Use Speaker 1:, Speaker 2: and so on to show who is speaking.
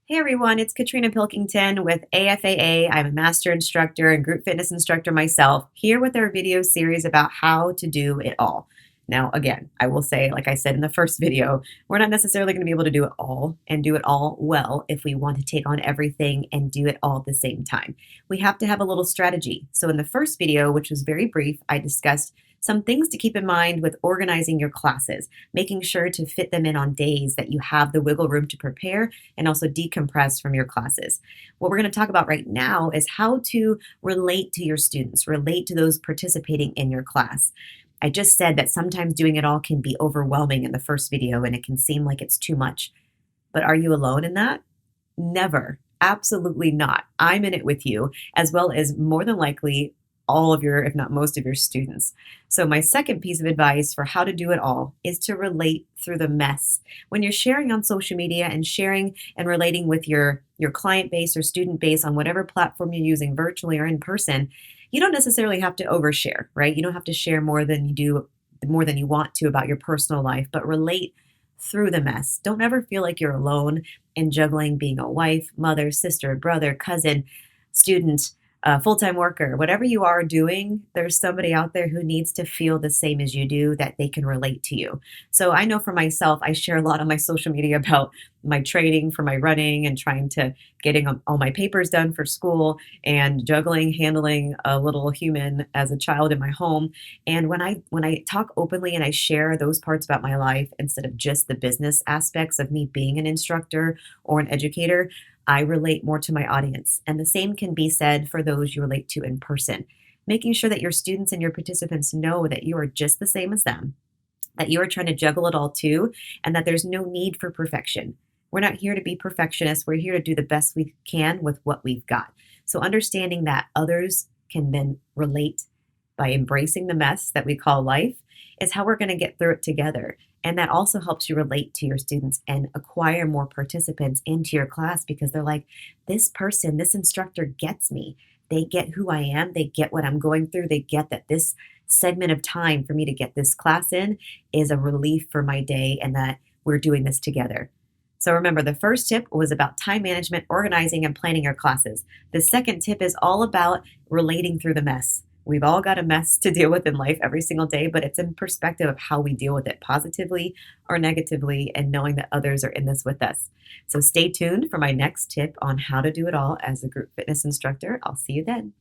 Speaker 1: Hey everyone, it's Katrina Pilkington with AFAA. I'm a master instructor and group fitness instructor myself, here with our video series about how to do it all. Now, again, I will say, like I said in the first video, we're not necessarily going to be able to do it all and do it all well if we want to take on everything and do it all at the same time. We have to have a little strategy. So in the first video, which was very brief, I discussed some things to keep in mind with organizing your classes, making sure to fit them in on days that you have the wiggle room to prepare and also decompress from your classes. What we're going to talk about right now is how to relate to your students, relate to those participating in your class. I just said that sometimes doing it all can be overwhelming in the first video and it can seem like it's too much. But are you alone in that? Never. Absolutely not. I'm in it with you, as well as more than likely all of your, if not most of your students. So my second piece of advice for how to do it all is to relate through the mess. When you're sharing on social media and sharing and relating with your client base or student base on whatever platform you're using virtually or in person, you don't necessarily have to overshare, right? You don't have to share more than you want to about your personal life, but relate through the mess. Don't ever feel like you're alone in juggling being a wife, mother, sister, brother, cousin, student, full-time worker, whatever you are doing, there's somebody out there who needs to feel the same as you do, that they can relate to you. So I know for myself, I share a lot on my social media about my training for my running and trying to getting all my papers done for school and juggling, handling a little human as a child in my home. And when I talk openly and I share those parts about my life instead of just the business aspects of me being an instructor or an educator, I relate more to my audience. And the same can be said for those you relate to in person. Making sure that your students and your participants know that you are just the same as them, that you are trying to juggle it all too, and that there's no need for perfection. We're not here to be perfectionists. We're here to do the best we can with what we've got. So understanding that others can then relate by embracing the mess that we call life is how we're going to get through it together. And that also helps you relate to your students and acquire more participants into your class because they're like, this person, this instructor gets me. They get who I am. They get what I'm going through. They get that this segment of time for me to get this class in is a relief for my day and that we're doing this together. So remember, the first tip was about time management, organizing, and planning your classes. The second tip is all about relating through the mess. We've all got a mess to deal with in life every single day, but it's in perspective of how we deal with it positively or negatively and knowing that others are in this with us. So stay tuned for my next tip on how to do it all as a group fitness instructor. I'll see you then.